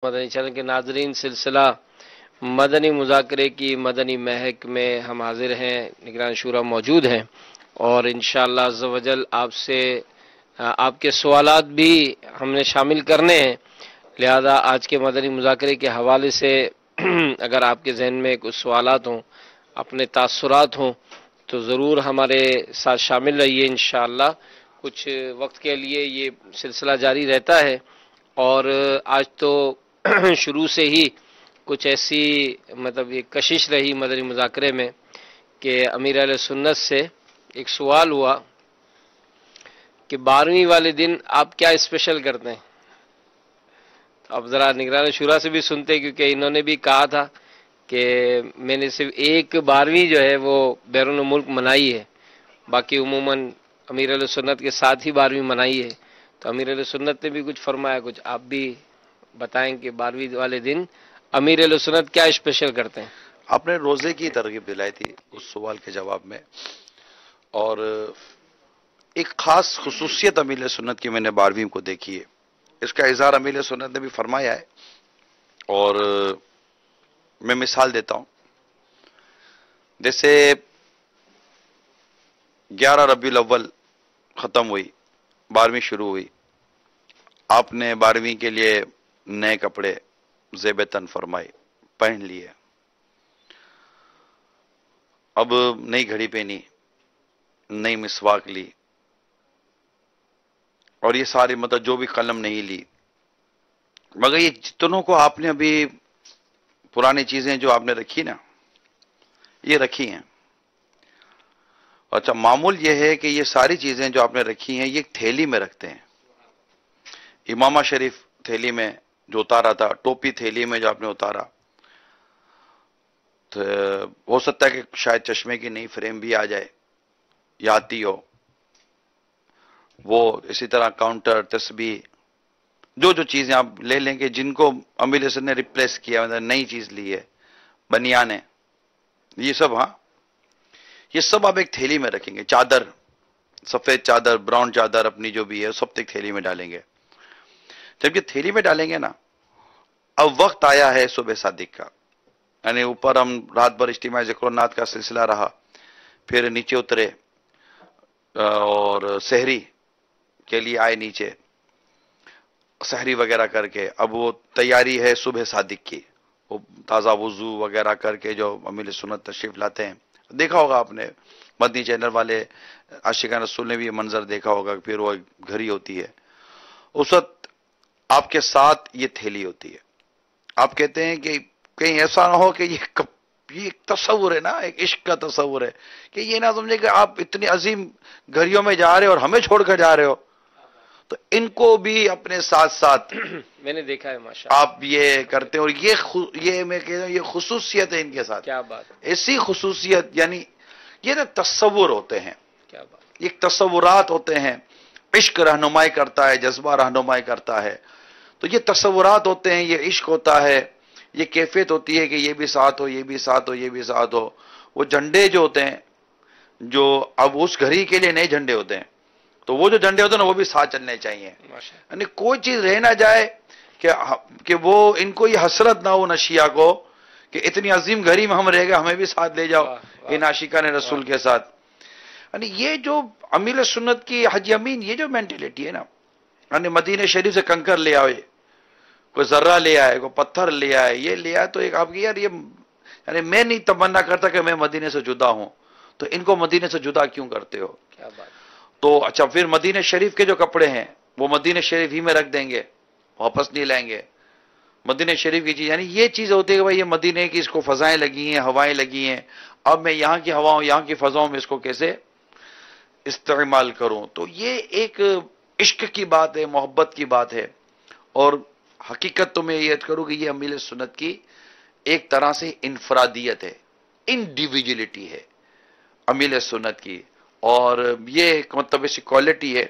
مدنی channel کے ناظرین، سلسلہ مدنی مذاکرے کی مدنی مہک میں ہم حاضر ہیں، نگران شورا موجود ہیں اور انشاءاللہ عز و جل آپ سے آپ کے سوالات بھی ہم نے شامل کرنے ہیں، لہذا آج کے مدنی مذاکرے کے حوالے سے اگر آپ کے ذہن میں کچھ سوالات ہوں، اپنے تاثرات ہوں تو ضرور ہمارے ساتھ شامل رہیے انشاءاللہ۔ کچھ وقت کے لیے یہ سلسلہ جاری رہتا ہے اور آج تو شروع سے ہی کچھ ایسی یہ کشش رہی مدنی مذاکرے میں کہ امیر اہل سنت سے ایک سوال ہوا کہ 12ویں والے دن آپ کیا اسپیشل کرتے ہیں؟ اب ذرا نگران شورا سے بھی سنتے، کیونکہ انہوں نے بھی کہا تھا کہ میں نے صرف ایک 12ویں جو ہے وہ بیرون ملک منائی ہے، باقی عموماً امیر اہل سنت کے ساتھ ہی 12ویں منائی ہے۔ تو امیر اہل سنت نے بھی کچھ فرمایا، کچھ آپ بھی بتائیں کہ 12ویں والے دن امیر اہل سنت کیا اسپیشل کرتے ہیں؟ آپ نے روزے کی ترغیب دلائی تھی اس سوال کے جواب میں، اور ایک خاص خصوصیت امیر سنت کی میں نے 12ویں کو دیکھی ہے، اس کا اظہار امیر سنت نے بھی فرمایا ہے، اور میں مثال دیتا ہوں۔ جیسے 11 ربیع الاول ختم ہوئی، 12ویں شروع ہوئی، آپ نے 12ویں کے لیے نئے کپڑے زیب تن فرمائے، پہن لیے، اب نئی گھڑی پہنی، نئی مسواک لی، اور یہ ساری جو بھی قلم نہیں لی، مگر یہ جتنوں کو آپ نے ابھی پرانی چیزیں جو آپ نے رکھی نا، یہ رکھی ہیں۔ اچھا، معمول یہ ہے کہ یہ ساری چیزیں جو آپ نے رکھی ہیں یہ ایک تھیلی میں رکھتے ہیں، امامہ شریف تھیلی میں جو اتارا تھا، ٹوپی تھیلی میں جو آپ نے اتارا، تو ہو سکتا ہے کہ شاید چشمے کی نئی فریم بھی آ جائے یا آتی ہو، وہ اسی طرح کاؤنٹر، تسبیح، جو چیزیں آپ لے لیں گے جن کو امیر حسن نے ریپلیس کیا، نئی چیز لی ہے، بنیانے، یہ سب، ہاں یہ سب آپ ایک تھیلی میں رکھیں گے۔ چادر، سفید چادر، براؤن چادر اپنی جو بھی ہے سب ایک تھیلی میں ڈالیں گے۔ جب یہ تھیلی میں ڈالیں گے نا، اب وقت آیا ہے صبح صادق کا، یعنی اوپر ہم رات بھر اجتماع ذکر و نات کا سلسلہ رہا، پھر نیچے اترے اور سحری کے لیے آئے نیچے، سحری وغیرہ کر کے اب وہ تیاری ہے صبح صادق کی، وہ تازہ وضو وغیرہ کر کے جو امیر سنت تشریف لاتے ہیں، دیکھا ہوگا آپ نے، مدنی چینل والے عاشقان رسول نے بھی یہ منظر دیکھا ہوگا، پھر وہ گھڑی ہوتی ہے، اس وقت آپ کے ساتھ یہ تھیلی ہوتی ہے۔ آپ کہتے ہیں کہ کہیں ایسا نہ ہو کہ یہ ایک تصور ہے نا، ایک عشق کا تصور ہے، کہ یہ نہ سمجھے کہ آپ اتنی عظیم گھڑیوں میں جا رہے ہو اور ہمیں چھوڑ کر جا رہے ہو، تو ان کو بھی اپنے ساتھ ساتھ میں نے دیکھا ہے ماشاءاللہ آپ یہ کرتے ہیں، اور یہ میں کہہ رہا ہوں یہ خصوصیت ہے ان کے ساتھ، کیا بات ہے، ایسی خصوصیت، یعنی یہ نا تصور ہوتے ہیں، کیا بات، یہ تصورات ہوتے ہیں، عشق رہنمائی کرتا ہے، جذبہ رہنمائی کرتا ہے، تو یہ تصورات ہوتے ہیں، یہ عشق ہوتا ہے، یہ کیفیت ہوتی ہے کہ یہ بھی ساتھ ہو، یہ بھی ساتھ ہو، یہ بھی ساتھ ہو۔ وہ جھنڈے جو ہوتے ہیں، جو اب اس گھڑی کے لیے نئے جھنڈے ہوتے ہیں، تو وہ جو جھنڈے ہوتے ہیں نا وہ بھی ساتھ چلنے چاہیے، ماشاءاللہ، یعنی کوئی چیز رہ نہ جائے کہ وہ ان کو یہ حسرت نہ ہو نشیہ کو کہ اتنی عظیم گھڑی میں ہم رہ گئے، ہمیں بھی ساتھ لے جاؤ ان عاشقان رسول کے ساتھ۔ یعنی یہ جو امیر سنت کی حج امین، یہ جو مینٹلٹی ہے نا، یعنی مدینہ شریف سے کنکر لے آئے، کوئی ذرہ لے آئے، کوئی پتھر لے آئے، یہ لے آئے، تو ایک آپ کی یار یہ، یعنی میں نہیں تمنا کرتا کہ میں مدینے سے جدا ہوں، تو ان کو مدینے سے جدا کیوں کرتے ہو؟ کیا بات، تو اچھا، پھر مدینہ شریف کے جو کپڑے ہیں وہ مدینہ شریف ہی میں رکھ دیں گے، واپس نہیں لائیں گے، مدینہ شریف کی چیز، یعنی یہ چیز ہوتی ہے کہ بھائی یہ مدینہ کی اس کو فضائیں لگی ہیں، ہوائیں لگی ہیں، اب میں یہاں کی ہواؤں، یہاں کی فضاؤں میں اس کو کیسے استعمال کروں؟ تو یہ ایک عشق کی بات ہے، محبت کی بات ہے، اور حقیقت تو میں یہ کروں کہ یہ امیر سنت کی ایک طرح سے انفرادیت ہے، انڈیویجولیٹی ہے امیر سنت کی، اور یہ ایک ایسی کوالٹی ہے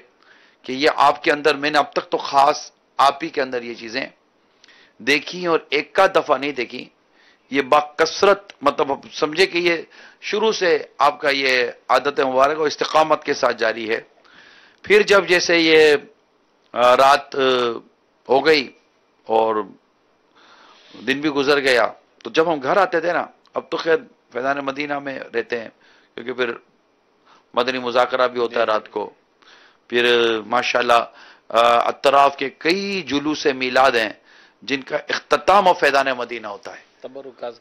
کہ یہ آپ کے اندر، میں نے اب تک تو خاص آپ ہی کے اندر یہ چیزیں دیکھی، اور ایک کا دفعہ نہیں دیکھی، یہ باکثرت، سمجھے کہ یہ شروع سے آپ کا یہ عادت مبارک اور استقامت کے ساتھ جاری ہے۔ پھر جب جیسے یہ رات ہو گئی اور دن بھی گزر گیا. تو جب ہم گھر آتے تھے نا، اب تو خیر فیضان مدینہ میں رہتے ہیں کیونکہ پھر مدنی مذاکرہ بھی ہوتا ہے رات کو. پھر ماشاءاللہ اطراف کے کئی جلوس میلاد ہیں جن کا اختتام و فیضان مدینہ ہوتا ہے،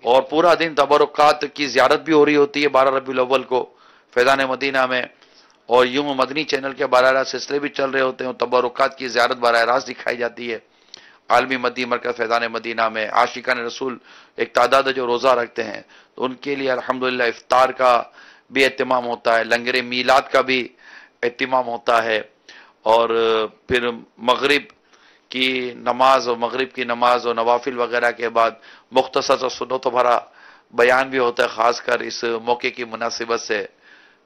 اور پورا دن تبرکات کی زیارت بھی ہو رہی ہوتی ہے 12 ربیع الاول کو فیضان مدینہ میں. اور یوں مدنی چینل کے براہ راست سلسلے بھی چل رہے ہوتے ہیں، تبرکات کی زیارت براہ راست دکھائی جاتی ہے. عالمی مدنی مرکز فیضان مدینہ میں عاشقان رسول ایک تعداد ہے جو روزہ رکھتے ہیں، تو ان کے لیے الحمدللہ افطار کا بھی اہتمام ہوتا ہے، لنگر میلاد کا بھی اہتمام ہوتا ہے. اور پھر مغرب کی نماز اور نوافل وغیرہ کے بعد مختصر اور سنت بھرا بیان بھی ہوتا ہے، خاص کر اس موقع کی مناسبت سے.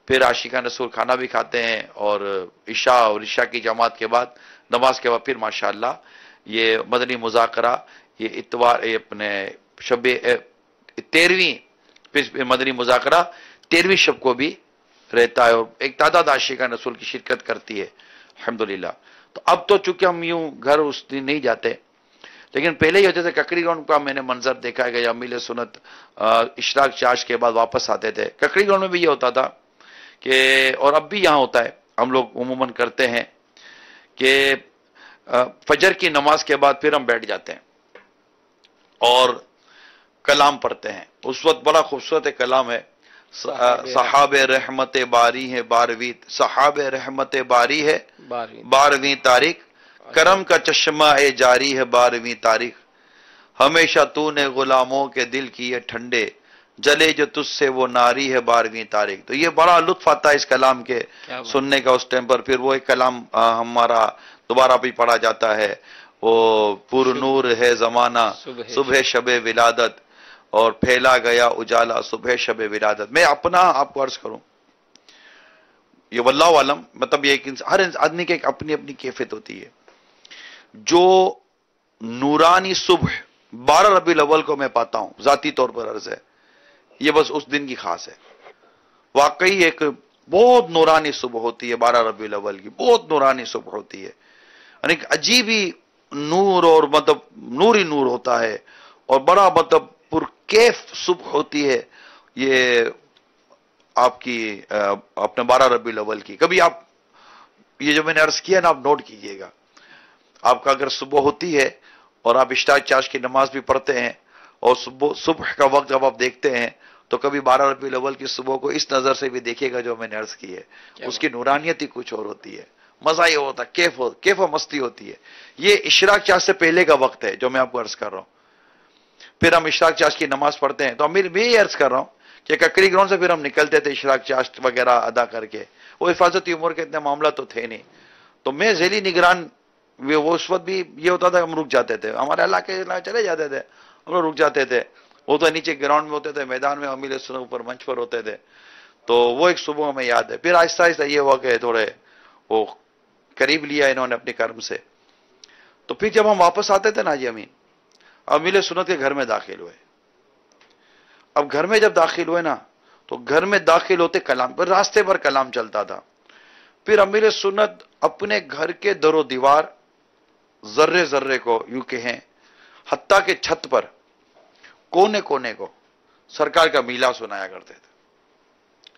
پھر عاشقان رسول کھانا بھی کھاتے ہیں، اور عشاء کی جماعت کے بعد نماز کے بعد پھر ماشاءاللہ یہ مدنی مذاکرہ، یہ اتوار اپنے شب 13ویں، پھر مدنی مذاکرہ 13ویں شب کو بھی رہتا ہے، اور ایک تعداد عاشقان رسول کی شرکت کرتی ہے الحمدللہ. تو اب تو چونکہ ہم یوں گھر اس دن نہیں جاتے، لیکن پہلے ہی ہوتے تھے. ککڑی گراؤنڈ کا میں نے منظر دیکھا ہے کہ امیل سنت اشراق چاش کے بعد واپس آتے تھے. ککڑی گراؤنڈ میں بھی یہ ہوتا تھا کہ، اور اب بھی یہاں ہوتا ہے، ہم لوگ عموماً کرتے ہیں کہ فجر کی نماز کے بعد پھر ہم بیٹھ جاتے ہیں اور کلام پڑھتے ہیں. اس وقت بڑا خوبصورت کلام ہے، صحاب رحمت باری ہے 12ویں، صحاب رحمت باری ہے 12ویں تاریخ، کرم کا چشمہ جاری ہے 12ویں تاریخ، ہمیشہ تو نے غلاموں کے دل کیے ٹھنڈے، جلے جو تجھ سے وہ ناری ہے 12ویں تاریخ. تو یہ بڑا لطف آتا ہے اس کلام کے سننے کا اس ٹائم پر. پھر وہ ایک کلام ہمارا دوبارہ بھی پڑھا جاتا ہے، وہ پر نور ہے زمانہ صبح شب ولادت، اور پھیلا گیا اجالا صبح شب ولادت. میں اپنا آپ کو عرض کروں، یہ واللہ عالم، مطلب یہ ہر آدمی کی ایک اپنی اپنی کیفیت ہوتی ہے. جو نورانی صبح 12 ربیع الاول کو میں پاتا ہوں، ذاتی طور پر عرض ہے، یہ بس اس دن کی خاص ہے. واقعی ایک بہت نورانی صبح ہوتی ہے 12 ربیع الاول کی، بہت نورانی صبح ہوتی ہے، یعنی ایک عجیب ہی نور، اور مطلب نور ہی نور ہوتا ہے، اور بڑا مطلب پرکیف صبح ہوتی ہے یہ آپ کی اپنے 12 ربیع الاول کی. کبھی آپ یہ جو میں نے عرض کیا نا، آپ نوٹ کیجئے گا، آپ کا اگر صبح ہوتی ہے اور آپ اشراق چاش کی نماز بھی پڑھتے ہیں، اور صبح کا وقت جب آپ دیکھتے ہیں، تو کبھی 12 ربیع الاول کی صبح کو اس نظر سے بھی دیکھیے گا جو میں نے عرض کی ہے. اس کی نورانیت ہی کچھ اور ہوتی ہے، مزہ یہ ہوتا ہے، کیف و مستی ہوتی ہے. یہ اشراق چاش سے پہلے کا وقت ہے جو میں آپ کو عرض کر رہا ہوں. پھر ہم اشراق چاش کی نماز پڑھتے ہیں، تو میں یہ عرض کر رہا ہوں کہ ککڑی گراؤنڈ سے پھر ہم نکلتے تھے اشراق چاش وغیرہ ادا کر کے. وہ حفاظتی امور کے اتنے معاملہ تو تھے نہیں، تو میں ذیلی نگران، وہ اس وقت بھی یہ ہوتا تھا ہم رک جاتے تھے، ہمارے علاقے چلے جاتے تھے، ہم لوگ رک جاتے تھے. وہ تو نیچے گراؤنڈ میں ہوتے تھے، میدان میں امیل سنت اوپر منچ پر ہوتے تھے. تو وہ ایک صبح ہمیں یاد ہے. پھر آہستہ آہستہ یہ ہوا کہ تھوڑے وہ قریب لیا انہوں نے اپنے کرم سے. تو پھر جب ہم واپس آتے تھے نا جی امین، امیل سنت کے گھر میں داخل ہوئے. اب گھر میں جب داخل ہوئے نا، تو گھر میں داخل ہوتے کلام پر، راستے پر کلام چلتا تھا. پھر امیل سنت اپنے گھر کے در و دیوار، ذرے ذرے کو یوں کہیں، حتیٰ کہ چھت پر کونے کونے کو سرکار کا میلہ سنایا کرتے تھے.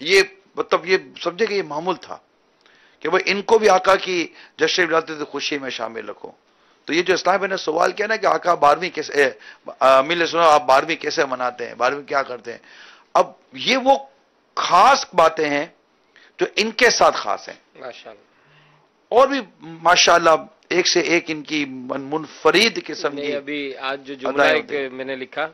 یہ مطلب یہ سمجھے کہ یہ معمول تھا کہ بھئی ان کو بھی آقا کی جشن ولادت خوشی میں شامل رکھو. تو یہ جو اسلام نے سوال کیا نا کہ آقا 12ویں کیسے، امیل سنت آپ 12ویں کیسے مناتے ہیں، 12ویں کیا کرتے ہیں، اب یہ وہ خاص باتیں ہیں جو ان کے ساتھ خاص ہیں. ماشاءاللہ. اور بھی ماشاءاللہ ایک سے ایک ان کی منفرد قسم کی. ابھی آج جو جملہ ایک میں نے لکھا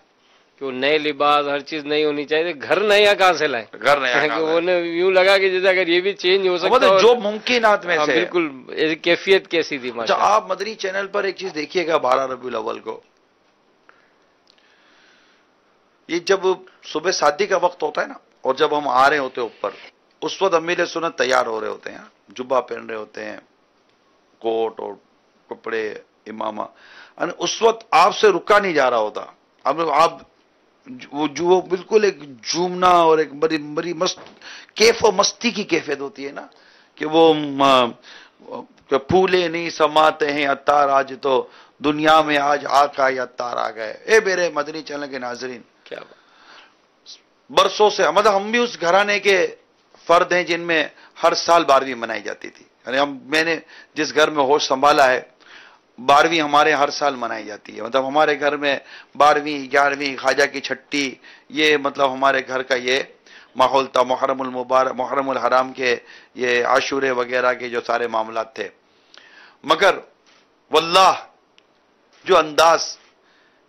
کہ وہ نئے لباس، ہر چیز نئی ہونی چاہیے، گھر نیا کہاں سے لائے، گھر نیا وہ یوں لگا کہ جیسے اگر یہ بھی چینج ہو سکتا ہے، جو ممکنات میں سے بالکل کیفیت کیسی تھی. اچھا آپ مدنی چینل پر ایک چیز دیکھیے گا 12 ربیع الاول کو، یہ جب صبح شادی کا وقت ہوتا ہے نا، اور جب ہم آ رہے ہوتے ہیں اوپر، اس وقت امیل سنت تیار ہو رہے ہوتے ہیں، جبہ پہن رہے ہوتے ہیں، کوٹ اور کپڑے امامہ، اس وقت آپ سے رکا نہیں جا رہا ہوتا. آپ جو بالکل ایک جھومنا اور ایک بڑی مست کیف و مستی کی کیفیت ہوتی ہے نا، کہ وہ پھولے نہیں سماتے ہیں عطار آج تو دنیا میں آج آقا اتار آ گئے. اے میرے مدنی چینل کے ناظرین، کیا بات. برسوں سے مطلب ہم بھی اس گھرانے کے فرد ہیں جن میں ہر سال 12ویں منائی جاتی تھی. یعنی میں نے جس گھر میں ہوش سنبھالا ہے 12ویں ہمارے ہر سال منائی جاتی ہے. مطلب ہمارے گھر میں 12ویں 11ویں خواجہ کی چھٹی، یہ مطلب ہمارے گھر کا یہ ماحول تھا. محرم المبارک، محرم الحرام کے یہ عاشورے وغیرہ کے جو سارے معاملات تھے. مگر واللہ جو انداز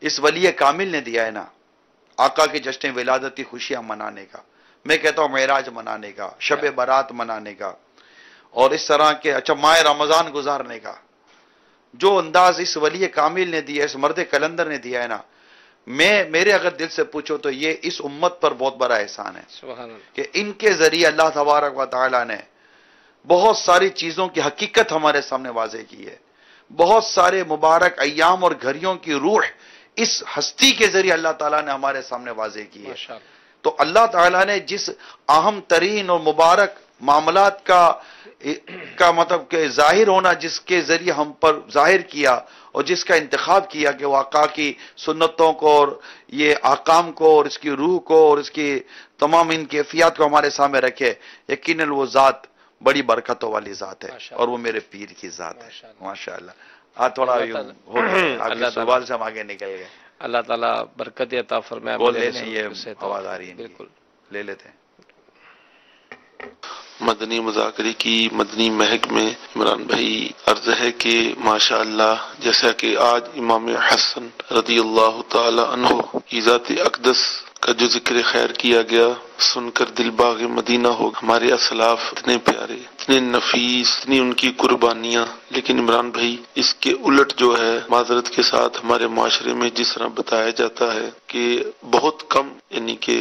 اس ولی کامل نے دیا ہے نا، آقا کے جشن ولادت کی خوشیاں منانے کا، میں کہتا ہوں معراج منانے کا، شب برات منانے کا، اور اس طرح کے اچھا ماہ رمضان گزارنے کا، جو انداز اس ولی کامل نے دیا، اس مرد کلندر نے دیا ہے نا، میرے اگر دل سے پوچھو تو یہ اس امت پر بہت بڑا احسان ہے سبحان اللہ. کہ ان کے ذریعے اللہ تبارک و تعالی نے بہت ساری چیزوں کی حقیقت ہمارے سامنے واضح کی ہے. بہت سارے مبارک ایام اور گھڑیوں کی روح اس ہستی کے ذریعے اللہ تعالیٰ نے ہمارے سامنے واضح کی ہے. ماشاءاللہ. تو اللہ تعالیٰ نے جس اہم ترین اور مبارک معاملات کا مطلب کہ ظاہر ہونا جس کے ذریعے ہم پر ظاہر کیا اور جس کا انتخاب کیا کہ وہ آقا کی سنتوں کو اور یہ احکام کو اور اس کی روح کو اور اس کی تمام ان کیفیات کو ہمارے سامنے رکھے، یقیناً وہ ذات بڑی برکتوں والی ذات ہے اور وہ میرے پیر کی ذات ہے. ماشاءاللہ. تھوڑا آپ کے سوال سے ہم آگے نکل گئے. اللہ تعالیٰ برکت عطا فرمائے. بول لے لیں، یہ آواز آ رہی ہے. بالکل لے لیتے ہیں. مدنی مذاکرے کی مدنی مہک میں عمران بھائی عرض ہے کہ ماشاءاللہ جیسا کہ آج امام حسن رضی اللہ تعالی عنہ کی ذات اقدس کا جو ذکر خیر کیا گیا، سن کر دل باغ مدینہ ہو. ہمارے اسلاف اتنے پیارے، اتنے نفیس، اتنی ان کی قربانیاں. لیکن عمران بھائی اس کے الٹ جو ہے معذرت کے ساتھ ہمارے معاشرے میں جس طرح بتایا جاتا ہے کہ بہت کم یعنی کہ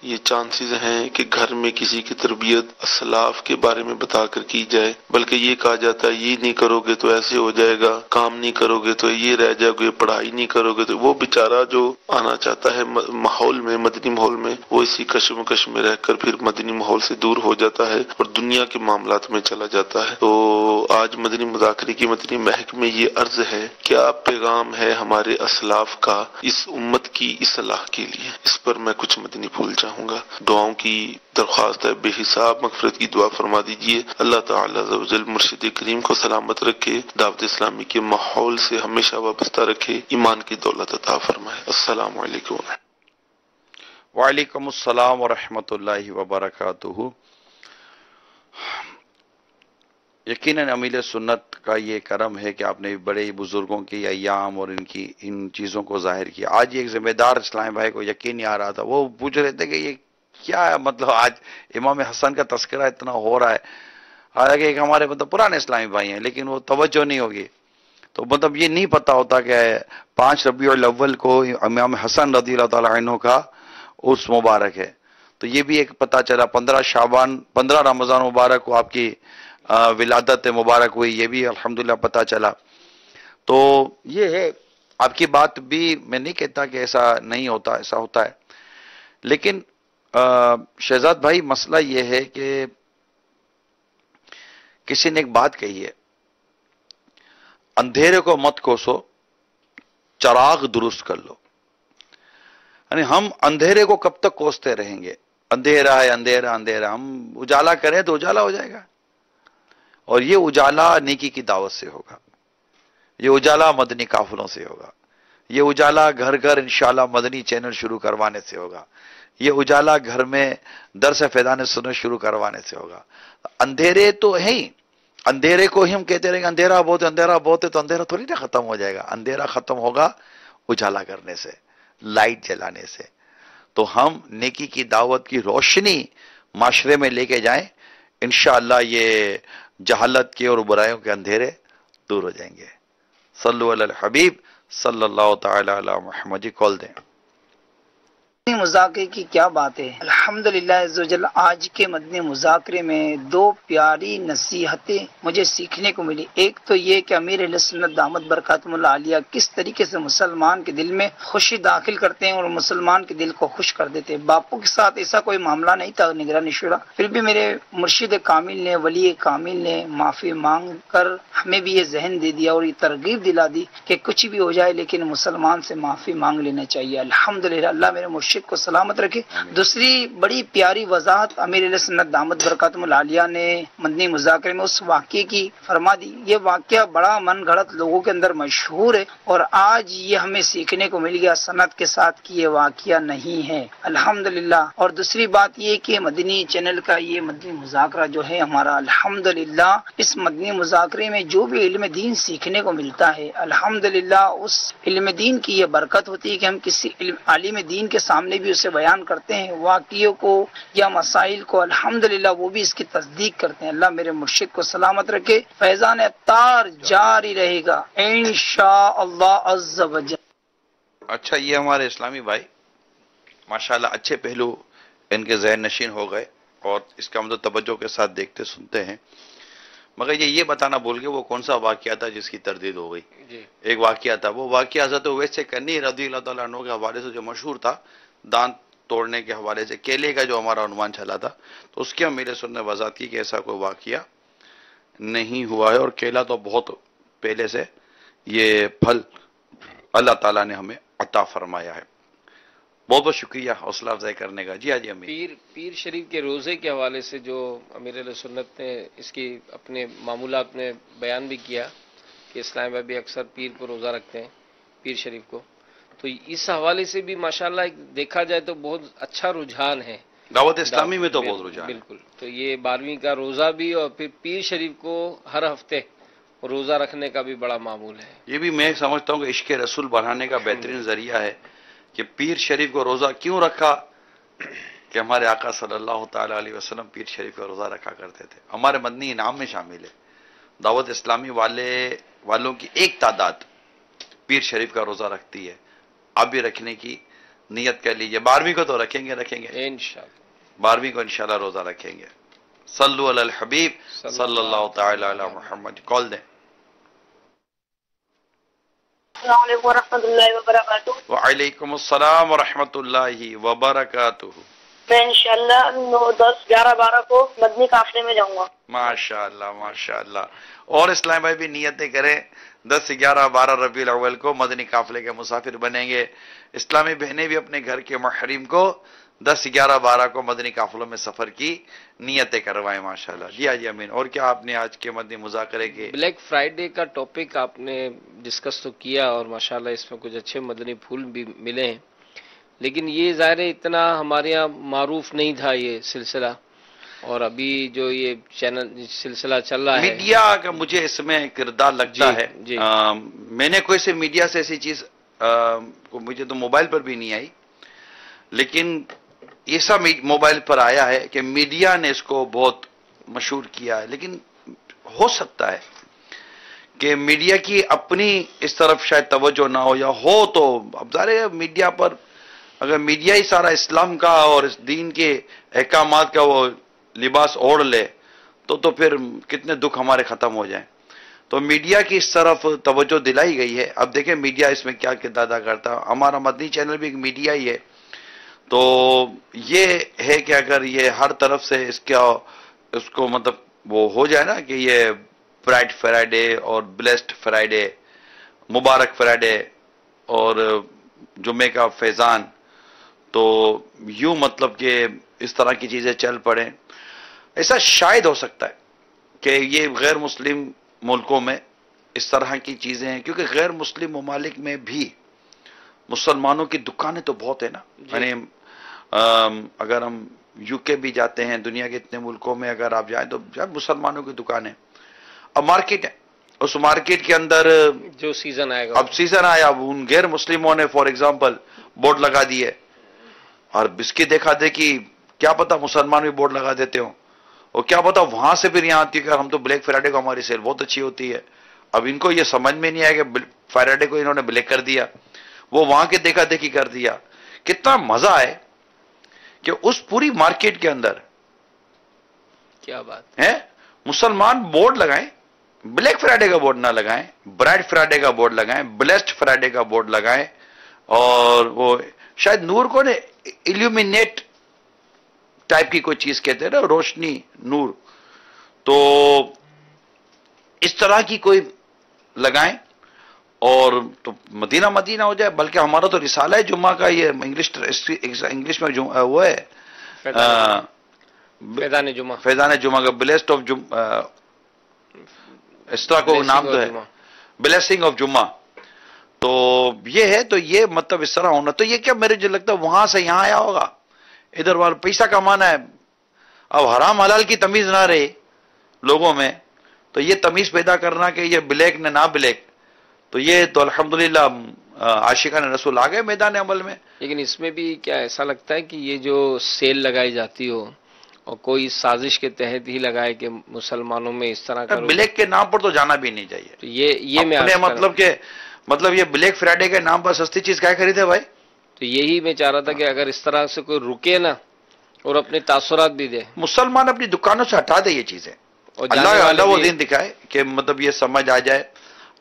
یہ چانسز ہیں کہ گھر میں کسی کی تربیت اسلاف کے بارے میں بتا کر کی جائے، بلکہ یہ کہا جاتا ہے یہ نہیں کرو گے تو ایسے ہو جائے گا، کام نہیں کرو گے تو یہ رہ جاؤ گے، پڑھائی نہیں کرو گے تو وہ بیچارہ جو آنا چاہتا ہے ماحول میں، مدنی ماحول میں، وہ اسی کشمکش میں رہ کر پھر مدنی ماحول سے دور ہو جاتا ہے اور دنیا کے معاملات میں چلا جاتا ہے. تو آج مدنی مذاکرے کی مدنی مہک میں یہ عرض ہے، کیا پیغام ہے ہمارے اسلاف کا اس امت کی اصلاح کے لیے؟ اس پر میں کچھ مدنی پھول چاہوں گا. دعاؤں کی درخواست ہے، بے حساب مغفرت کی دعا فرما دیجئے. اللہ تعالی عز و جل مرشد کریم کو سلامت رکھے، دعوت اسلامی کے ماحول سے ہمیشہ وابستہ رکھے، ایمان کی دولت عطا فرمائے. السلام علیکم. وعلیکم السلام ورحمۃ اللہ وبرکاتہ. یقیناً امیل سنت کا یہ کرم ہے کہ آپ نے بڑے بزرگوں کے ایام اور ان چیزوں کو ظاہر کیا. آج ایک ذمہ دار اسلام بھائی کو یقین نہیں آ رہا تھا، وہ پوچھ رہے تھے کہ یہ کیا ہے، مطلب آج امام حسن کا تذکرہ اتنا ہو رہا ہے. حالانکہ ایک ہمارے مطلب پرانے اسلامی بھائی ہیں لیکن وہ توجہ نہیں ہوگی، تو مطلب یہ نہیں پتا ہوتا کہ 5 ربیع الاول کو امام حسن رضی اللہ تعالی عنہ کا اس مبارک ہے. تو یہ بھی ایک پتہ چلا. 15 شعبان 15 رمضان مبارک کو آپ کی ولادت مبارک ہوئی، یہ بھی الحمدللہ پتہ چلا. تو یہ ہے، آپ کی بات بھی میں نہیں کہتا کہ ایسا نہیں ہوتا، ایسا ہوتا ہے. لیکن شہزاد بھائی مسئلہ یہ ہے کہ کسی نے ایک بات کہی ہے، اندھیرے کو مت کوسو، چراغ درست کر لو. یعنی ہم اندھیرے کو کب تک کوستے رہیں گے؟ اندھیرا ہے، اندھیرا اندھیرا. ہم اجالا کریں تو اجالا ہو جائے گا، اور یہ اجالا نیکی کی دعوت سے ہوگا، یہ اجالا مدنی قافلوں سے ہوگا، یہ اجالا گھر گھر انشاءاللہ مدنی چینل شروع کروانے سے ہوگا، یہ اجالا گھر میں درس فیضان سنت شروع کروانے سے ہوگا. اندھیرے تو ہیں ہی، اندھیرے کو ہی ہم کہتے رہیں گے اندھیرا بہت ہے، اندھیرا بہت ہے، تو اندھیرا تھوڑی نہ ختم ہو جائے گا. اندھیرا ختم ہوگا اجالا کرنے سے، لائٹ جلانے سے. تو ہم نیکی کی دعوت کی روشنی معاشرے میں لے کے جائیں، انشاءاللہ یہ جہالت کے اور برائیوں کے اندھیرے دور ہو جائیں گے. صلو علی الحبیب صلی اللہ تعالی علی محمد. کال دیں. مذاکرے کی کیا بات ہے۔ الحمدللہ عزوجل آج کے مدنی مذاکرے میں دو پیاری نصیحتیں مجھے سیکھنے کو ملی۔ ایک تو یہ کہ امیر اہل سنت دامت برکاتہم اللہ علیہ کس طریقے سے مسلمان کے دل میں خوشی داخل کرتے ہیں اور مسلمان کے دل کو خوش کر دیتے ہیں۔ باپو کے ساتھ ایسا کوئی معاملہ نہیں تھا نگران شورا، پھر بھی میرے مرشد کامل نے، ولی کامل نے معافی مانگ کر ہمیں بھی یہ ذہن دے دیا اور یہ ترغیب دلا دی کہ کچھ بھی ہو جائے لیکن مسلمان سے معافی مانگ لینا چاہیے۔ الحمدللہ، اللہ میرے مرشد کو سلامت رکھے۔ دوسری بڑی پیاری وضاحت امیر اہل سنت دامت برکاتہم اللہ علیہ نے مدنی مذاکرے میں اس واقعے کی فرما دی۔ یہ واقعہ بڑا من گھڑت لوگوں کے اندر مشہور ہے اور آج یہ ہمیں سیکھنے کو مل گیا سند کے ساتھ کہ یہ واقعہ نہیں ہے، الحمدللہ۔ اور دوسری بات یہ کہ مدنی چینل کا یہ مدنی مذاکرہ جو ہے ہمارا، الحمدللہ اس مدنی مذاکرے میں جو بھی علم دین سیکھنے کو ملتا ہے، الحمدللہ اس علم دین کی یہ برکت ہوتی ہے کہ ہم کسی عالم دین کے سامنے بھی اسے بیان کرتے ہیں واقعوں کو یا مسائل کو، الحمدللہ وہ بھی اس کی تصدیق کرتے ہیں۔ اللہ میرے مرشد کو سلامت رکھے، فیضان اتار جاری رہے گا انشاءاللہ عز وجل۔ اچھا، یہ ہمارے اسلامی بھائی ماشاءاللہ اچھے پہلو ان کے ذہن نشین ہو گئے اور اس کا مطلب توجہ کے ساتھ دیکھتے سنتے ہیں، مگر یہ بتانا بھول گئے وہ کون سا واقعہ تھا جس کی تردید ہو گئی۔ ایک واقعہ تھا، وہ واقعہ حضرت اویس کرنی رضی اللہ تعالیٰ عنہ کے حوالے سے جو مشہور تھا، دانت توڑنے کے حوالے سے، کیلے کا جو ہمارا عنوان چلا تھا، تو اس کی ہم میرے سننے وضاحت کی کہ ایسا کوئی واقعہ نہیں ہوا ہے اور کیلا تو بہت پہلے سے یہ پھل اللہ تعالیٰ نے ہمیں عطا فرمایا ہے۔ بہت بہت شکریہ حوصلہ افزائی کرنے کا۔ جی جی امیر۔ پیر شریف کے روزے کے حوالے سے جو امیر اہل سنت نے اس کی اپنے معمولات میں بیان بھی کیا کہ اسلام میں بھی اکثر پیر کو روزہ رکھتے ہیں، پیر شریف کو، تو اس حوالے سے بھی ماشاءاللہ دیکھا جائے تو بہت اچھا رجحان ہے دعوت اسلامی میں، تو بہت رجحان بالکل۔ تو یہ 12ویں کا روزہ بھی اور پھر پیر شریف کو ہر ہفتے روزہ رکھنے کا بھی بڑا معمول ہے۔ یہ بھی میں سمجھتا ہوں کہ عشق رسول بڑھانے کا بہترین ذریعہ ہے کہ پیر شریف کو روزہ کیوں رکھا، کہ ہمارے آقا صلی اللہ تعالی علیہ وسلم پیر شریف کا روزہ رکھا کرتے تھے، ہمارے مدنی انعام میں شامل ہے۔ دعوت اسلامی والوں کی ایک تعداد پیر شریف کا روزہ رکھتی ہے، آپ بھی رکھنے کی نیت کر لیجئے۔ 12ویں کو تو رکھیں گے انشاءاللہ، 12ویں کو انشاءاللہ روزہ رکھیں گے۔ صلو علی الحبیب صلی اللہ تعالی علی محمد۔ کال دیں۔ السلام علیکم ورحمۃ اللہ وبرکاتہ۔ وعلیکم السلام ورحمۃ اللہ وبرکاتہ۔ میں انشاءاللہ 9، 10، 11، 12 کو مدنی قافلے میں جاؤں گا۔ ماشاءاللہ ماشاءاللہ۔ اور اسلام بھائی بھی نیتیں کریں، 10، 11، 12 ربیع الاول کو مدنی قافلے کے مسافر بنیں گے۔ اسلامی بہنیں بھی اپنے گھر کے محرم کو 10، 11، 12 کو مدنی قافلوں میں سفر کی نیتیں کروائیں ماشاءاللہ۔ جی جی امین۔ اور کیا آپ نے آج کے مدنی مذاکرے کے بلیک فرائیڈے کا ٹاپک آپ نے ڈسکس تو کیا اور ماشاءاللہ اس میں کچھ اچھے مدنی پھول بھی ملے ہیں، لیکن یہ ظاہر ہے اتنا ہمارے یہاں معروف نہیں تھا یہ سلسلہ، اور ابھی جو یہ چینل سلسلہ چل رہا ہے میڈیا کا مجھے اس میں کردار لگتا ہے۔ جی۔ میں نے کوئی سے میڈیا سے ایسی چیز مجھے تو موبائل پر بھی نہیں آئی، لیکن ایسا موبائل پر آیا ہے کہ میڈیا نے اس کو بہت مشہور کیا ہے، لیکن ہو سکتا ہے کہ میڈیا کی اپنی اس طرف شاید توجہ نہ ہو، یا ہو تو اب ظاہر ہے میڈیا پر اگر میڈیا ہی سارا اسلام کا اور اس دین کے احکامات کا وہ لباس اوڑھ لے تو پھر کتنے دکھ ہمارے ختم ہو جائیں۔ تو میڈیا کی اس طرف توجہ دلائی گئی ہے۔ اب دیکھیں میڈیا اس میں کیا کردار ادا کرتا ہے۔ ہمارا مدنی چینل بھی ایک میڈیا ہی ہے، تو یہ ہے کہ اگر یہ ہر طرف سے اس کو مطلب وہ ہو جائے نا کہ یہ برائٹ فرائیڈے اور بلیسڈ فرائیڈے، مبارک فرائیڈے اور جمعے کا فیضان، تو یوں مطلب کہ اس طرح کی چیزیں چل پڑیں، ایسا شاید ہو سکتا ہے کہ یہ غیر مسلم ملکوں میں اس طرح کی چیزیں ہیں، کیونکہ غیر مسلم ممالک میں بھی مسلمانوں کی دکانیں تو بہت ہیں نا، یعنی اگر ہم یو کے بھی جاتے ہیں، دنیا کے اتنے ملکوں میں اگر آپ جائیں تو مسلمانوں کی دکانیں، اب مارکیٹ ہے، اس مارکیٹ کے اندر جو سیزن آئے گا، اب سیزن آیا، اب ان غیر مسلموں نے فار ایگزامپل بورڈ لگا دیے، اور بسکٹ دیکھا دیکھی، کیا پتا مسلمان بھی بورڈ لگا دیتے ہوں، اور کیا پتا وہاں سے پھر یہاں آتی ہے کہ ہم تو بلیک فرائیڈے کو ہماری سیل بہت اچھی ہوتی ہے۔ اب ان کو یہ سمجھ میں نہیں آیا کہ فرائیڈے کو انہوں نے بلیک کر دیا، وہ وہاں کے دیکھا دیکھی کر دیا کتنا مزہ ہے کہ اس پوری مارکیٹ کے اندر کیا بات ہے مسلمان بورڈ لگائیں، بلیک فرائیڈے کا بورڈ نہ لگائیں، برائٹ فرائیڈے کا بورڈ لگائیں، بلیسڈ فرائیڈے کا بورڈ لگائیں، اور وہ شاید نور کو نے ایلومینیٹ ٹائپ کی کوئی چیز کہتے ہیں نا، روشنی، نور، تو اس طرح کی کوئی لگائیں اور تو مدینہ مدینہ ہو جائے. بلکہ ہمارا تو رسالہ ہے جمعہ کا، یہ انگلش میں وہ ہے فیضان جمعہ، فیضان جمعہ کا بلیسڈ آف اس طرح کو نام تو ہے، بلیسنگ آف جمعہ. تو یہ ہے، تو یہ مطلب اس طرح ہونا. تو یہ کیا میرے جو لگتا ہے وہاں سے یہاں آیا ہوگا، ادھر وال پیسہ کمانا ہے. اب حرام حلال کی تمیز نہ رہے لوگوں میں، تو یہ تمیز پیدا کرنا کہ یہ بلیک نہ بلیک، تو یہ تو الحمدللہ عاشقان رسول آ گئے میدان عمل میں. لیکن اس میں بھی کیا ایسا لگتا ہے کہ یہ جو سیل لگائی جاتی ہو اور کوئی سازش کے تحت ہی لگائے کہ مسلمانوں میں اس طرح کا بلیک کے نام پر تو جانا بھی نہیں چاہیے. تو یہ میں اپنے مطلب یہ بلیک فرائیڈے کے نام پر سستی چیز کیا خریدے بھائی؟ تو یہی میں چاہ رہا تھا کہ اگر اس طرح سے کوئی رکے نا اور اپنے تاثرات بھی دے، مسلمان اپنی دکانوں سے ہٹا دے یہ چیزیں، اور اللہ وہ دین دکھائے کہ مطلب یہ سمجھ آ جائے.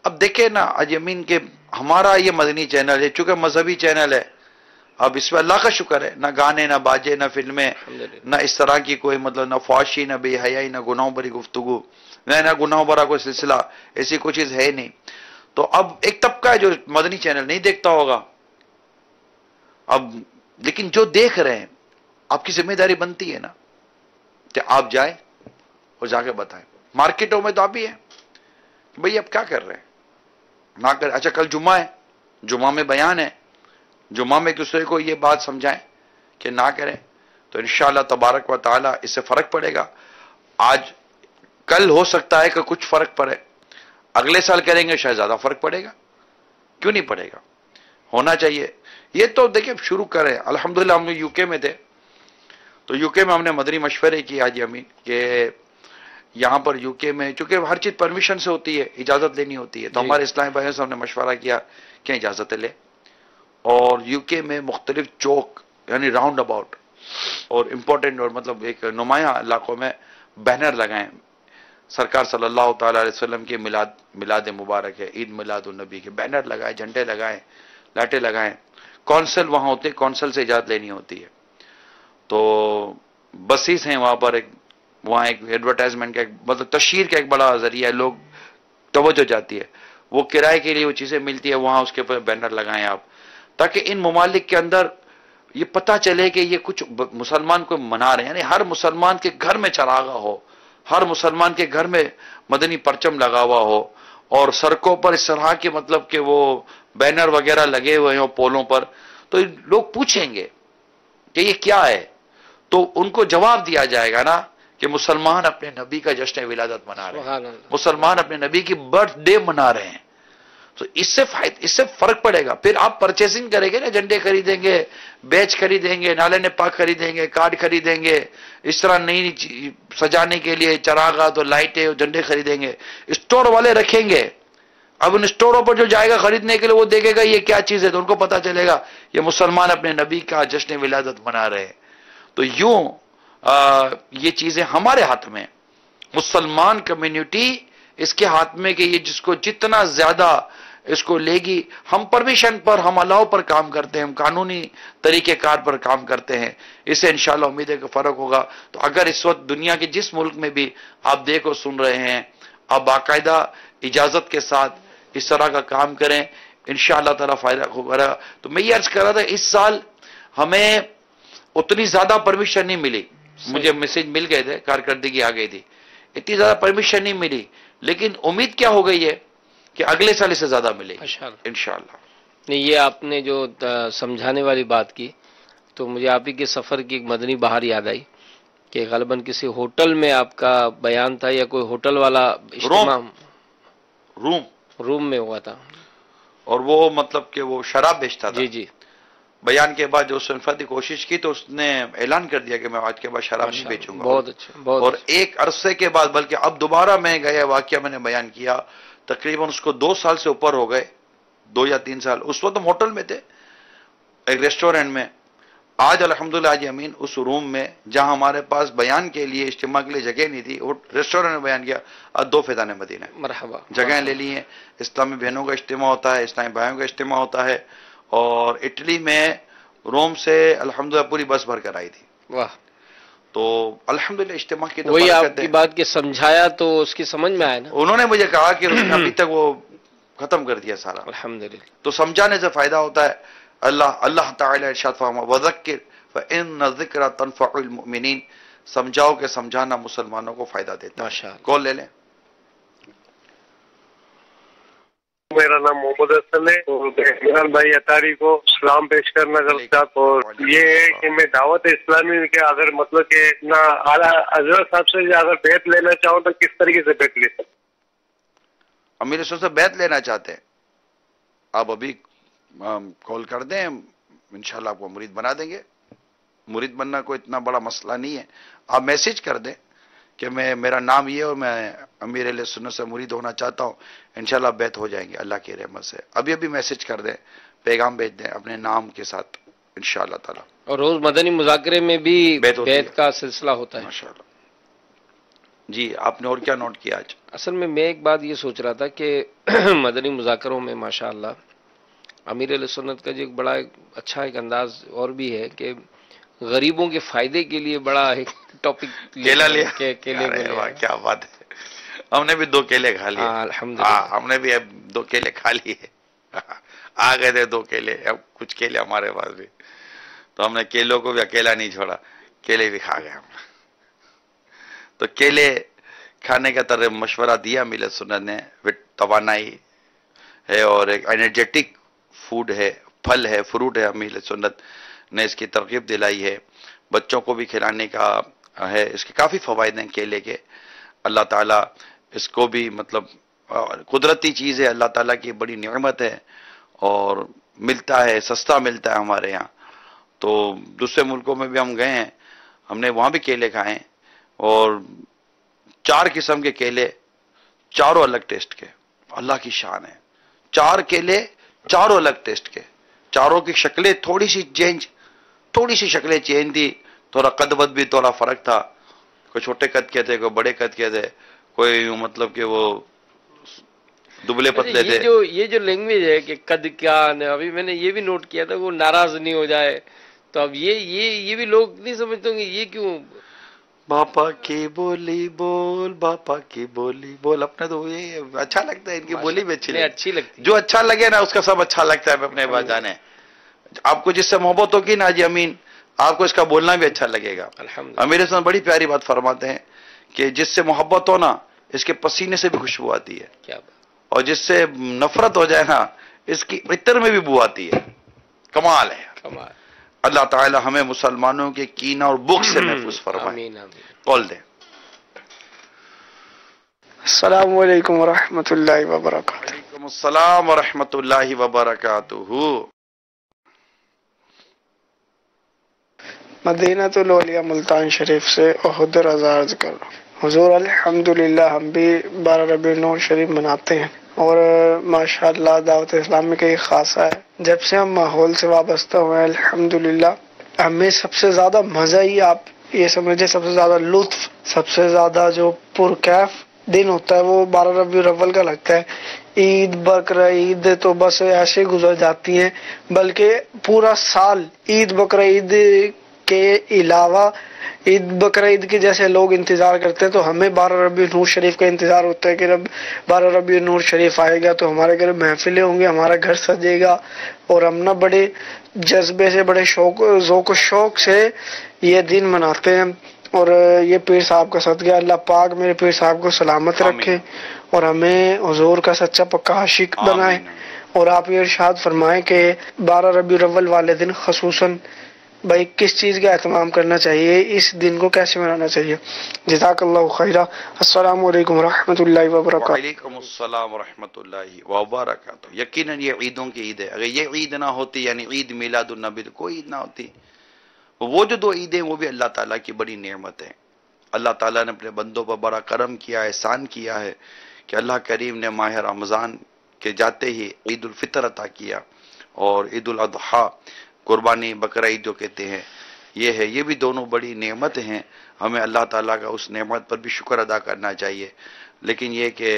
اب دیکھیں نا اجمین کے ہمارا یہ مدنی چینل ہے، چونکہ مذہبی چینل ہے، اب اس میں اللہ کا شکر ہے، نہ گانے، نہ باجے، نہ فلمیں، نہ اس طرح کی کوئی مطلب نہ فحاشی، نہ بے حیائی، نہ گناہوں بھری گفتگو، نہ گناہوں بھرا کوئی سلسلہ، ایسی کوئی چیز ہے نہیں. تو اب ایک طبقہ ہے جو مدنی چینل نہیں دیکھتا ہوگا، اب لیکن جو دیکھ رہے ہیں آپ کی ذمہ داری بنتی ہے نا کہ آپ جائیں اور جا کے بتائیں. مارکیٹوں میں تو آپ ہی ہیں کہ بھئی اب کیا کر رہے ہیں، نہ کر. اچھا کل جمعہ ہے، جمعہ میں بیان ہے، جمعہ میں ایک دوسرے کو یہ بات سمجھائیں کہ نہ کریں، تو انشاءاللہ تبارک و تعالی اس سے فرق پڑے گا. آج کل ہو سکتا ہے کہ کچھ فرق پڑے، اگلے سال کریں گے شاید زیادہ فرق پڑے گا. کیوں نہیں پڑے گا؟ ہونا چاہیے. یہ تو دیکھیں شروع کریں. الحمدللہ ہم یو کے میں تھے، تو یو کے میں ہم نے مدنی مشورے کی حاجی امین کہ یہاں پر یو کے میں چونکہ ہر چیز پرمیشن سے ہوتی ہے، اجازت لینی ہوتی ہے، تو ہمارے اسلامی بھائیوں سے ہم نے مشورہ کیا کہ اجازت لے. اور یو کے میں مختلف چوک یعنی راؤنڈ اباؤٹ اور امپورٹنٹ اور مطلب ایک نمایاں علاقوں میں بینر لگائیں، سرکار صلی اللہ تعالی علیہ وسلم کے میلاد مبارک ہے، عید میلاد النبی کے بینر لگائیں، جھنڈے لگائیں، لائٹیں لگائیں. کونسل وہاں ہوتے ہیں، کونسل سے اجازت لینی ہوتی ہے. تو بسیز ہیں وہاں پر، وہاں ایک ایڈورٹائزمنٹ کا مطلب تشہیر کا ایک بڑا ذریعہ ہے، لوگ توجہ جاتی ہے، وہ کرائے کے لیے وہ چیزیں ملتی ہے، وہاں اس کے اوپر بینر لگائیں آپ، تاکہ ان ممالک کے اندر یہ پتہ چلے کہ یہ کچھ مسلمان کو منا رہے ہیں. یعنی ہر مسلمان کے گھر میں چراغا ہو، ہر مسلمان کے گھر میں مدنی پرچم لگا ہوا ہو، اور سڑکوں پر اس طرح کے مطلب کہ وہ بینر وغیرہ لگے ہوئے ہیں پولوں پر. تو لوگ پوچھیں گے کہ یہ کیا ہے، تو ان کو جواب دیا جائے گا نا کہ مسلمان اپنے نبی کا جشن ولادت منا رہے ہیں، مسلمان اپنے نبی کی برتھ ڈے منا رہے ہیں. تو اس سے فرق پڑے گا. پھر آپ پرچیزنگ کریں گے نا، جھنڈے خریدیں گے، بیچ خریدیں گے، نالے نے پاک خریدیں گے، کارڈ خریدیں گے، اس طرح نئی سجانے کے لیے چراغات اور لائٹیں اور جھنڈے خریدیں گے. اسٹور والے رکھیں گے، اب ان اسٹوروں پر جو جائے گا خریدنے کے لیے وہ دیکھے گا یہ کیا چیز ہے، تو ان کو پتا چلے گا یہ مسلمان اپنے نبی کا جشن ولادت منا رہے ہیں. تو یوں یہ چیزیں ہمارے ہاتھ میں، مسلمان کمیونٹی اس کے ہاتھ میں کہ یہ جس کو جتنا زیادہ اس کو لے گی. ہم پرمیشن پر، ہم الاؤ پر کام کرتے ہیں، ہم قانونی طریقہ کار پر کام کرتے ہیں. اس سے انشاءاللہ امید ہے کہ فرق ہوگا. تو اگر اس وقت دنیا کے جس ملک میں بھی آپ دیکھو سن رہے ہیں، آپ باقاعدہ اجازت کے ساتھ اس طرح کا کام کریں، انشاءاللہ تعالی فائدہ ہوگا. تو میں یہ عرض کر رہا تھا اس سال ہمیں اتنی زیادہ پرمیشن نہیں ملی، مجھے میسج مل گئے تھے، کارکردگی آ گئی تھی، اتنی زیادہ پرمیشن نہیں ملی، لیکن امید کیا ہو گئی ہے کہ اگلے سال اس سے زیادہ ملے گی انشاءاللہ. نہیں، یہ آپ نے جو سمجھانے والی بات کی تو مجھے آپ ہی کے سفر کی ایک مدنی بہار یاد آئی کہ غالباً کسی ہوٹل میں آپ کا بیان تھا یا کوئی ہوٹل والا اجتماع روم میں ہوا تھا، اور وہ مطلب کہ وہ شراب بیچتا تھا. جی بیان کے بعد جو اس نے انفرادی کوشش کی تو اس نے اعلان کر دیا کہ میں آج کے بعد شراب نہیں بیچوں گا. بہت اچھا. اور ایک عرصے کے بعد، بلکہ اب دوبارہ میں گیا واقعہ میں نے بیان کیا، تقریباً اس کو 2 سال سے اوپر ہو گئے، 2 یا 3 سال. اس وقت ہم ہوٹل میں تھے، ایک ریسٹورینٹ میں آج الحمدللہ حاجی امین اس روم میں جہاں ہمارے پاس بیان کے لیے اجتماع کے لیے جگہ نہیں تھی، وہ ریسٹورینٹ میں بیان کیا، اور 2 فیضان مدینہ مرحبا جگہیں لے لی ہیں. اسلامی بہنوں کا اجتماع ہوتا ہے، اسلامی بھائیوں کا اجتماع ہوتا ہے. اور اٹلی میں روم سے الحمدللہ پوری بس بھر کر آئی تھی. واہ. تو الحمدللہ اجتماع کی تو وہی آپ برکت کی ہے. بات کے سمجھایا تو اس کی سمجھ میں آیا نا. انہوں نے مجھے کہا کہ اس نے ابھی تک وہ ختم کر دیا سارا. الحمدللہ. تو سمجھانے سے فائدہ ہوتا ہے. اللہ تعالی ارشاد فرما وذکر فإن الذکر تنفع المؤمنین، سمجھاؤ کہ سمجھانا مسلمانوں کو فائدہ دیتا ہے. ماشاءاللہ. کال لے لیں. میرا نام محمد حسن ہے اور عمران بھائی اطاری کو سلام پیش کرنا چاہتا ہوں. اور یہ ہے کہ میں دعوت اسلامی کے اگر مطلب کہ نہ اعلیٰ حضرت صاحب سے اگر بیعت لینا چاہوں تو کس طریقے سے بیعت لے سکتا؟ امیر رسول سے بیعت لینا چاہتے ہیں آپ ابھی کال کر دیں، انشاءاللہ آپ کو مرید بنا دیں گے. مرید بننا کوئی اتنا بڑا مسئلہ نہیں ہے. آپ میسج کر دیں کہ میرا نام یہ اور میں امیر اہل سنت سے مرید ہونا چاہتا ہوں، انشاءاللہ بیعت ہو جائیں گے اللہ کی رحمت سے. ابھی میسج کر دیں، پیغام بھیج دیں اپنے نام کے ساتھ انشاءاللہ تعالی. اور روز مدنی مذاکرے میں بھی بیعت کا سلسلہ ہوتا ہے ماشاءاللہ. جی آپ نے اور کیا نوٹ کیا آج؟ اصل میں ایک بات یہ سوچ رہا تھا کہ مدنی مذاکروں میں ماشاءاللہ امیر علیہ سنت کا جو ایک بڑا اچھا ایک انداز اور بھی ہے کہ غریبوں کے فائدے کے لیے بڑا ایک ٹاپک کیلا لیا. کیا بات ہے. ہم نے بھی 2 کیلے کھا لیے. الحمدللہ. ہم نے بھی 2 کیلے کھا لیے. آ گئے تھے 2 کیلے، اب کچھ کیلے ہمارے پاس بھی، تو ہم نے کیلوں کو بھی اکیلا نہیں چھوڑا، کیلے بھی کھا گئے ہم. تو کیلے کھانے کا طرح مشورہ دیا ملت سنت نے. توانائی ہے اور ایک انرجیٹک فوڈ ہے، پھل ہے، فروٹ ہے. ملت سنت نے اس کی ترغیب دلائی ہے، بچوں کو بھی کھلانے کا ہے. اس کے کافی فوائد ہیں کیلے کے. اللہ تعالیٰ اس کو بھی مطلب قدرتی چیز ہے، اللہ تعالیٰ کی بڑی نعمت ہے اور ملتا ہے، سستا ملتا ہے ہمارے یہاں. تو دوسرے ملکوں میں بھی ہم گئے ہیں، ہم نے وہاں بھی کیلے کھائے ہیں اور 4 قسم کے کیلے، چاروں الگ ٹیسٹ کے. اللہ کی شان ہے. 4 کیلے، چاروں الگ ٹیسٹ کے. چاروں کی شکلیں تھوڑی سی شکلیں چینج تھی، تھوڑا قد ود بھی تھوڑا فرق تھا. کوئی چھوٹے قد کے تھے، کوئی بڑے قد کے تھے، کوئی مطلب کہ وہ دبلے پتلے تھے. یہ جو لینگویج ہے کہ قد کیا، ابھی میں نے یہ بھی نوٹ کیا تھا وہ ناراض نہیں ہو جائے. تو اب یہ بھی لوگ نہیں سمجھتے ہوں گے یہ کیوں. باپا کی بولی بول، باپا کی بولی بول. اپنے تو یہ اچھا لگتا ہے، ان کی بولی بھی اچھی لگتی. جو اچھا لگے نا اس کا سب اچھا لگتا ہے. اپنے بات جانے آپ کو جس سے محبت ہوگی نا جی امین، آپ کو اس کا بولنا بھی اچھا لگے گا. امیر حسن بڑی پیاری بات فرماتے ہیں کہ جس سے محبت ہو نا اس کے پسینے سے بھی خوشبو آتی ہے. کیا بات. اور جس سے نفرت ہو جائے نا اس کی عطر میں بھی بو آتی ہے. کمال ہے. کمال. اللہ تعالی ہمیں مسلمانوں کے کینہ اور بغض سے محفوظ فرمائے. آمین آمین. کال دیں. السلام علیکم ورحمۃ اللہ وبرکاتہ. وعلیکم السلام ورحمۃ اللہ وبرکاتہ. مدینہ الاولیاء ملتان شریف سے عہد رضا عرض کر رہا ہوں. حضور الحمدللہ ہم بھی 12 ربیع الاول شریف مناتے ہیں اور ماشاءاللہ دعوت اسلامی کا ایک خاصہ ہے. جب سے ہم ماحول سے وابستہ ہوئے ہیں الحمدللہ ہمیں سب سے زیادہ مزہ ہی آپ یہ سمجھے، سب سے زیادہ لطف، سب سے زیادہ جو پرکیف دن ہوتا ہے وہ 12 ربیع الاول کا لگتا ہے. عید بقرہ عید تو بس ایسے گزر جاتی ہیں، بلکہ پورا سال عید بقرہ عید کے علاوہ عید بقرہ عید کے جیسے لوگ انتظار کرتے ہیں تو ہمیں 12 ربیع الاول شریف کا انتظار ہوتا ہے کہ جب 12 ربیع الاول شریف آئے گا تو ہمارے گھر محفلیں ہوں گی، ہمارا گھر سجے گا اور ہم نہ بڑے جذبے سے، بڑے ذوق و شوق سے یہ دن مناتے ہیں. اور یہ پیر صاحب کا صدقہ، اللہ پاک میرے پیر صاحب کو سلامت رکھے اور ہمیں حضور کا سچا پکا عاشق بنائے. اور آپ یہ ارشاد فرمائیں کہ 12 ربیع الاول والے دن خصوصاً بھائی کس چیز کا اہتمام کرنا چاہیے، اس دن کو کیسے منانا چاہیے. جزاک اللہ خیرہ. السلام علیکم ورحمۃ اللہ وبرکاتہ. وعلیکم السلام ورحمۃ اللہ وبرکاتہ. یقیناً یہ عیدوں کی عید ہے. اگر یہ عید نہ ہوتی یعنی عید میلاد النبی تو کوئی عید نہ ہوتی. وہ جو 2 عیدیں وہ بھی اللہ تعالیٰ کی بڑی نعمت ہے. اللہ تعالیٰ نے اپنے بندوں پر بڑا کرم کیا، احسان کیا ہے کہ اللہ کریم نے ماہ رمضان کے جاتے ہی عید الفطر عطا کیا اور عید الاضحیٰ قربانی بقرہ عید جو کہتے ہیں یہ ہے، یہ بھی دونوں بڑی نعمت ہیں، ہمیں اللہ تعالیٰ کا اس نعمت پر بھی شکر ادا کرنا چاہیے۔ لیکن یہ کہ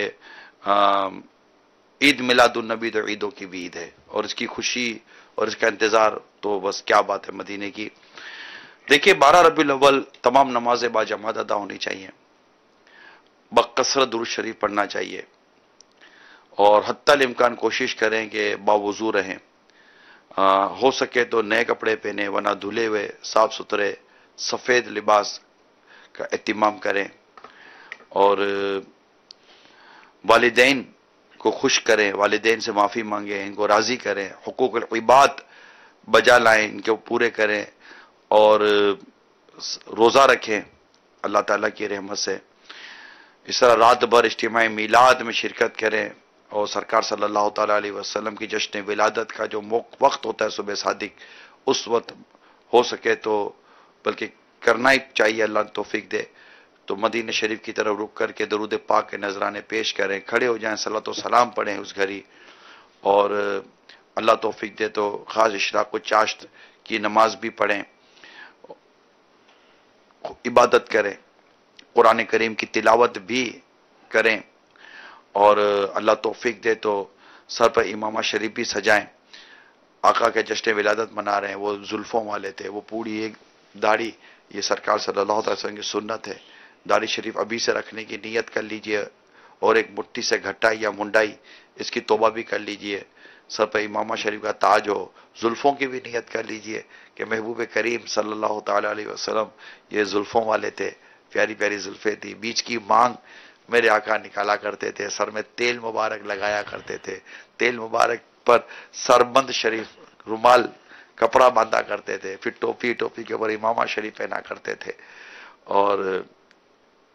عید میلاد النبی تو عیدوں کی بھی عید ہے، اور اس کی خوشی اور اس کا انتظار تو بس کیا بات ہے مدینے کی۔ دیکھیے 12 ربیع الاول تمام نمازیں با جماعت ادا ہونی چاہیے، بکثرت درود شریف پڑھنا چاہیے، اور حتی الامکان کوشش کریں کہ باوضو رہیں، ہو سکے تو نئے کپڑے پہنے، ورنہ دھلے ہوئے صاف ستھرے سفید لباس کا اہتمام کریں، اور والدین کو خوش کریں، والدین سے معافی مانگیں، ان کو راضی کریں، حقوق العباد بجا لائیں، ان کو پورے کریں، اور روزہ رکھیں اللہ تعالیٰ کی رحمت سے۔ اس طرح رات بھر اجتماعی میلاد میں شرکت کریں، اور سرکار صلی اللہ تعالیٰ علیہ وسلم کی جشن ولادت کا جو وقت ہوتا ہے صبح صادق، اس وقت ہو سکے تو بلکہ کرنا ہی چاہیے، اللہ توفیق دے تو مدینہ شریف کی طرف رک کر کے درود پاک کے نذرانے پیش کریں، کھڑے ہو جائیں، صلاۃ و سلام پڑھیں اس گھڑی، اور اللہ توفیق دے تو خاص اشراق و چاشت کی نماز بھی پڑھیں، عبادت کریں، قرآن کریم کی تلاوت بھی کریں، اور اللہ توفیق دے تو سر پر امامہ شریف بھی سجائیں۔ آقا کے جشن ولادت منا رہے ہیں، وہ زلفوں والے تھے، وہ پوری ایک داڑھی، یہ سرکار صلی اللہ علیہ وسلم کی سنت ہے، داڑھی شریف ابھی سے رکھنے کی نیت کر لیجئے، اور ایک مٹھی سے گھٹائی یا منڈائی اس کی توبہ بھی کر لیجئے، سر پر امامہ شریف کا تاج ہو، زلفوں کی بھی نیت کر لیجئے کہ محبوب کریم صلی اللہ تعالیٰ علیہ وسلم یہ زلفوں والے تھے، پیاری پیاری زلفیں تھی، بیچ کی مانگ میرے آقا نکالا کرتے تھے، سر میں تیل مبارک لگایا کرتے تھے، تیل مبارک پر سربند شریف رومال کپڑا باندھا کرتے تھے، پھر ٹوپی کے اوپر امامہ شریف پہنا کرتے تھے، اور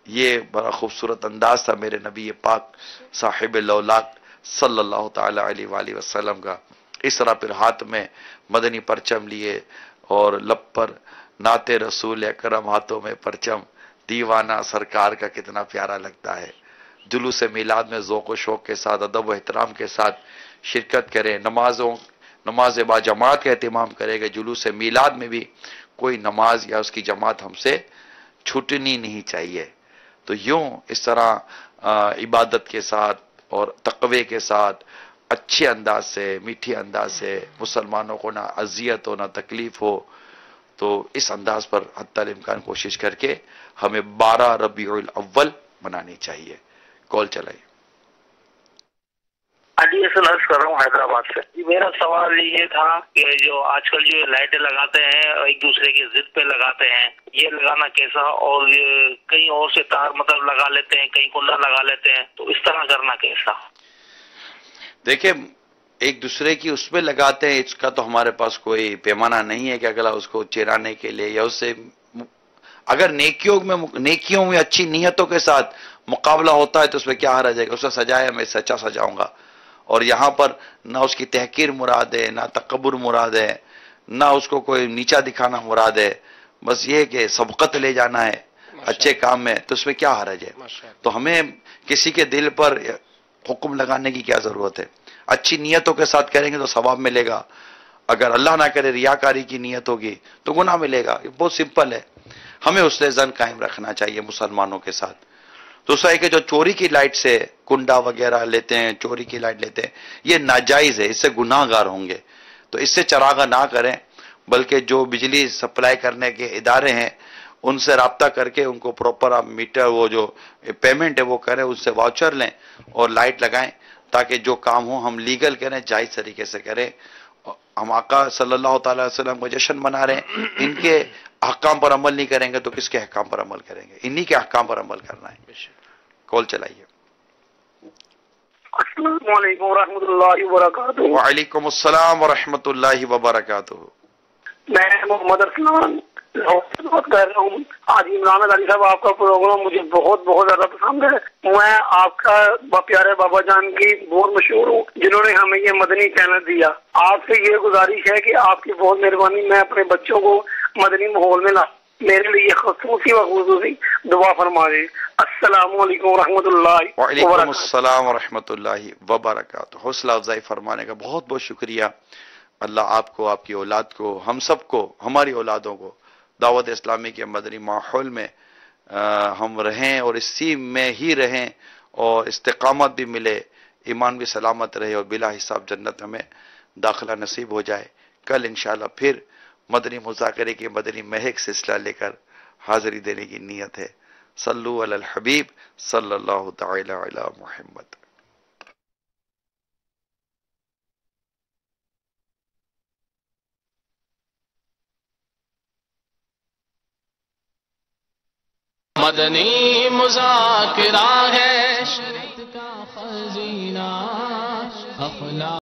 یہ بڑا خوبصورت انداز تھا میرے نبی پاک صاحب لولاک صلی اللہ تعالی علیہ وآلہ وسلم کا۔ اس طرح پھر ہاتھ میں مدنی پرچم لیے، اور لب پر نعت رسول اکرم، ہاتھوں میں پرچم، دیوانہ سرکار کا کتنا پیارا لگتا ہے۔ جلوس میلاد میں ذوق و شوق کے ساتھ، ادب و احترام کے ساتھ شرکت کریں، نماز با جماعت کا اہتمام کرے گا، جلوس میلاد میں بھی کوئی نماز یا اس کی جماعت ہم سے چھوٹنی نہیں چاہیے۔ تو یوں اس طرح عبادت کے ساتھ اور تقوی کے ساتھ اچھے انداز سے، میٹھی انداز سے، مسلمانوں کو نہ اذیت ہو نہ تکلیف ہو، تو اس انداز پر حتی الامکان کوشش کر کے ہمیں 12 ربیع الاول منانی چاہیے۔ کال چلائیے۔ علی حسن عرض کر رہا ہوں حیدرآباد سے۔ میرا سوال یہ تھا کہ جو آج کل جو لائٹیں لگاتے ہیں ایک دوسرے کی ضد پہ لگاتے ہیں، یہ لگانا کیسا، اور کہیں اور سے تار مطلب لگا لیتے ہیں، کہیں کنڈا لگا لیتے ہیں، تو اس طرح کرنا کیسا؟ دیکھیں ایک دوسرے کی اس پہ لگاتے ہیں، اس کا تو ہمارے پاس کوئی پیمانہ نہیں ہے کہ اگلا اس کو چرانے کے لیے یا اس سے، اگر نیکیوں میں اچھی نیتوں کے ساتھ مقابلہ ہوتا ہے تو اس میں کیا حرج ہے کہ اسے سجایا میں سچا سجاؤں گا، اور یہاں پر نہ اس کی تحقیر مراد ہے، نہ تکبر مراد ہے، نہ اس کو کوئی نیچا دکھانا مراد ہے، بس یہ کہ سبقت لے جانا ہے اچھے کام میں، تو اس میں کیا حرج ہے؟ تو ہمیں کسی کے دل پر حکم لگانے کی کیا ضرورت ہے؟ اچھی نیتوں کے ساتھ کریں گے تو ثواب ملے گا، اگر اللہ نہ کرے ریاکاری کی نیت ہوگی تو گناہ ملے گا۔ یہ بہت سمپل ہے، ہمیں اس سے زن قائم رکھنا چاہیے مسلمانوں کے ساتھ۔ دوسرا ہے کہ جو چوری کی لائٹ سے کنڈا وغیرہ لیتے ہیں، چوری کی لائٹ لیتے ہیں، یہ ناجائز ہے، اس سے گناہ گار ہوں گے، تو اس سے چراغاں نہ کریں، بلکہ جو بجلی سپلائی کرنے کے ادارے ہیں ان سے رابطہ کر کے ان کو پراپر آپ میٹر وہ جو پیمنٹ ہے وہ کریں، ان سے واؤچر لیں اور لائٹ لگائیں، تاکہ جو کام ہو ہم لیگل کریں، جائز طریقے سے کریں۔ ہم آقا صلی اللہ تعالی وسلم کو جشن منا رہے ہیں، ان کے احکام پر عمل نہیں کریں گے تو کس کے احکام پر عمل کریں گے؟ انہی کے احکام پر عمل کرنا ہے۔ کال چلائیے۔ السلام علیکم ورحمۃ اللہ وبرکاتہ۔ وعلیکم السلام ورحمۃ اللہ وبرکاتہ۔ میں محمد ارسلان لاہور سے بات کر رہا ہوں۔ آج عمران علی صاحب آپ کا پروگرام مجھے بہت بہت زیادہ پسند ہے۔ میں آپ کا پیارے بابا جان کی بہت مشہور ہوں جنہوں نے ہمیں یہ مدنی چینل دیا۔ آپ سے یہ گزارش ہے کہ آپ کی بہت مہربانی، میں اپنے بچوں کو مدنی ماحول میں لا، میرے لیے خصوصی و خصوصی دعا فرما دے۔ السلام علیکم ورحمۃ اللہ وعلیکم وبرکاتہ۔ السلام ورحمۃ اللہ وبرکاتہ۔ حوصلہ افزائی فرمانے کا بہت بہت شکریہ۔ اللہ آپ کو، آپ کی اولاد کو، ہم سب کو، ہماری اولادوں کو دعوت اسلامی کے مدنی ماحول میں ہم رہیں اور اسی میں ہی رہیں اور استقامت بھی ملے، ایمان بھی سلامت رہے اور بلا حساب جنت ہمیں داخلہ نصیب ہو جائے۔ کل انشاءاللہ پھر مدنی مذاکرے کی مدنی مہک سلسلہ لے کر حاضری دینے کی نیت ہے۔ صلو علی الحبیب صلی اللہ تعالی علی محمد۔ مدنی مذاکرہ ہے شریعت کا خزینہ، اخلاق